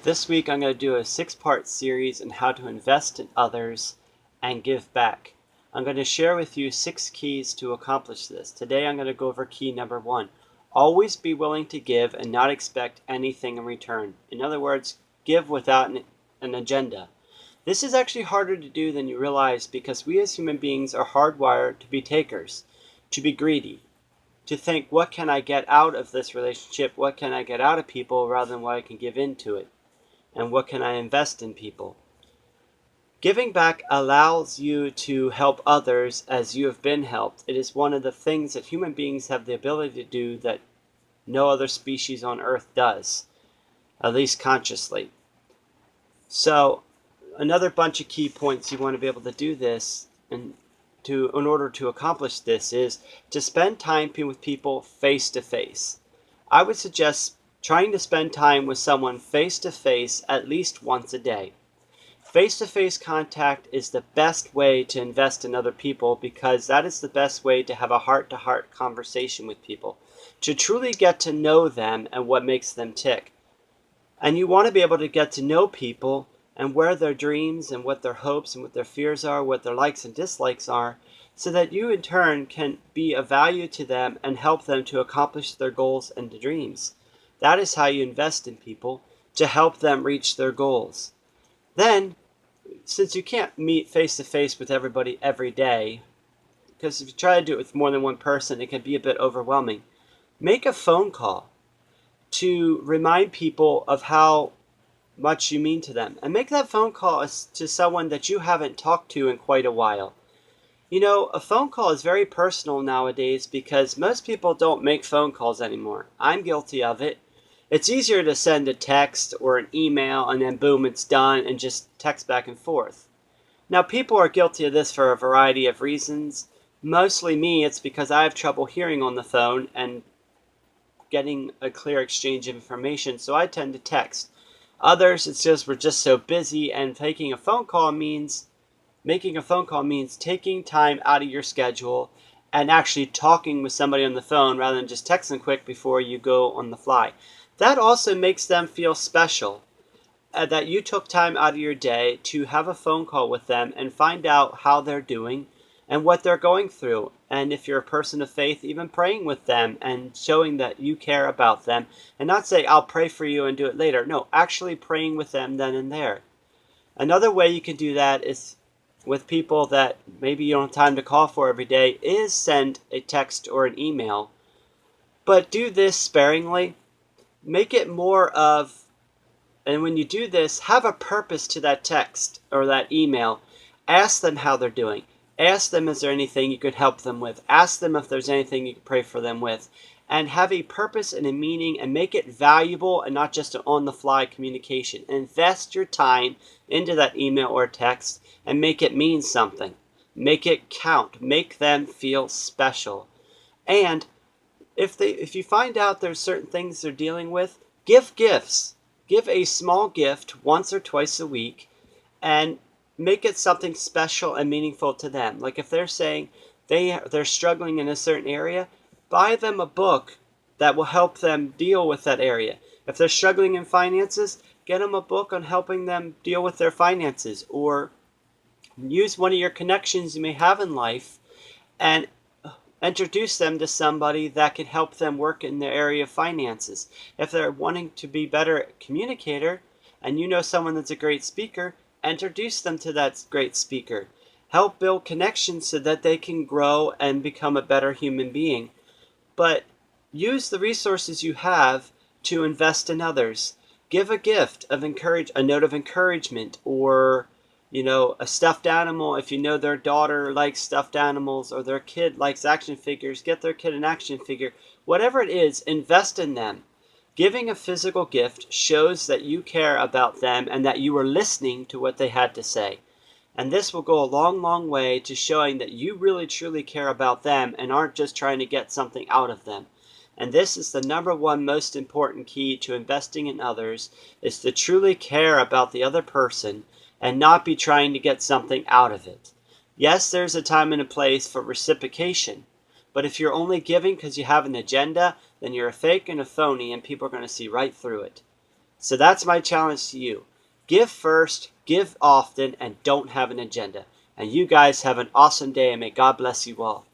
This week I'm going to do a 6-part series on how to invest in others and give back. I'm going to share with you 6 keys to accomplish this. Today I'm going to go over key number 1. Always be willing to give and not expect anything in return. In other words, give without an agenda. This is actually harder to do than you realize because we as human beings are hardwired to be takers, to be greedy, to think, what can I get out of this relationship? What can I get out of people rather than what I can give into it? And what can I invest in people? Giving back allows you to help others as you have been helped. It is one of the things that human beings have the ability to do that no other species on earth does, at least consciously. So another bunch of key points you want to be able to do this in order to accomplish this is to spend time with people face to face. I would suggest trying to spend time with someone face to face at least once a day. Face to face contact is the best way to invest in other people because that is the best way to have a heart to heart conversation with people, to truly get to know them and what makes them tick. And you want to be able to get to know people and where their dreams and what their hopes and what their fears are, what their likes and dislikes are, so that you in turn can be of value to them and help them to accomplish their goals and dreams. That is how you invest in people, to help them reach their goals. Then, since you can't meet face to face with everybody every day, because if you try to do it with more than one person, it can be a bit overwhelming, make a phone call to remind people of how much you mean to them. And make that phone call to someone that you haven't talked to in quite a while. You know, a phone call is very personal nowadays because most people don't make phone calls anymore. I'm guilty of it. It's easier to send a text or an email and then boom, it's done, and just text back and forth. Now, people are guilty of this for a variety of reasons. Mostly me, it's because I have trouble hearing on the phone and getting a clear exchange of information, so I tend to text. Others, it's just we're just so busy, and making a phone call means taking time out of your schedule and actually talking with somebody on the phone rather than just texting quick before you go on the fly. That also makes them feel special, that you took time out of your day to have a phone call with them and find out how they're doing and what they're going through. And if you're a person of faith, even praying with them and showing that you care about them, and not say, I'll pray for you and do it later. No, actually praying with them then and there. Another way you can do that is with people that maybe you don't have time to call for every day, is send a text or an email. But do this sparingly. Make it more of, and when you do this, have a purpose to that text or that email. Ask them how they're doing. Ask them, is there anything you could help them with? Ask them if there's anything you could pray for them with. And have a purpose and a meaning and make it valuable and not just an on-the-fly communication. Invest your time into that email or text and make it mean something. Make it count. Make them feel special. And if you find out there's certain things they're dealing with, give gifts. Give a small gift once or twice a week and make it something special and meaningful to them. Like if they're saying they're struggling in a certain area, buy them a book that will help them deal with that area. If they're struggling in finances, get them a book on helping them deal with their finances. Or use one of your connections you may have in life and introduce them to somebody that can help them work in their area of finances. If they're wanting to be better communicator and you know someone that's a great speaker, introduce them to that great speaker. Help build connections so that they can grow and become a better human being. But use the resources you have to invest in others. Give a gift of a note of encouragement, or a stuffed animal. If you know their daughter likes stuffed animals or their kid likes action figures, get their kid an action figure. Whatever it is, invest in them. Giving a physical gift shows that you care about them and that you are listening to what they had to say. And this will go a long, long way to showing that you really, truly care about them and aren't just trying to get something out of them. And this is the number one most important key to investing in others, is to truly care about the other person and not be trying to get something out of it. Yes, there's a time and a place for reciprocation. But if you're only giving because you have an agenda, then you're a fake and a phony, and people are going to see right through it. So that's my challenge to you. Give first, give often, and don't have an agenda. And you guys have an awesome day, and may God bless you all.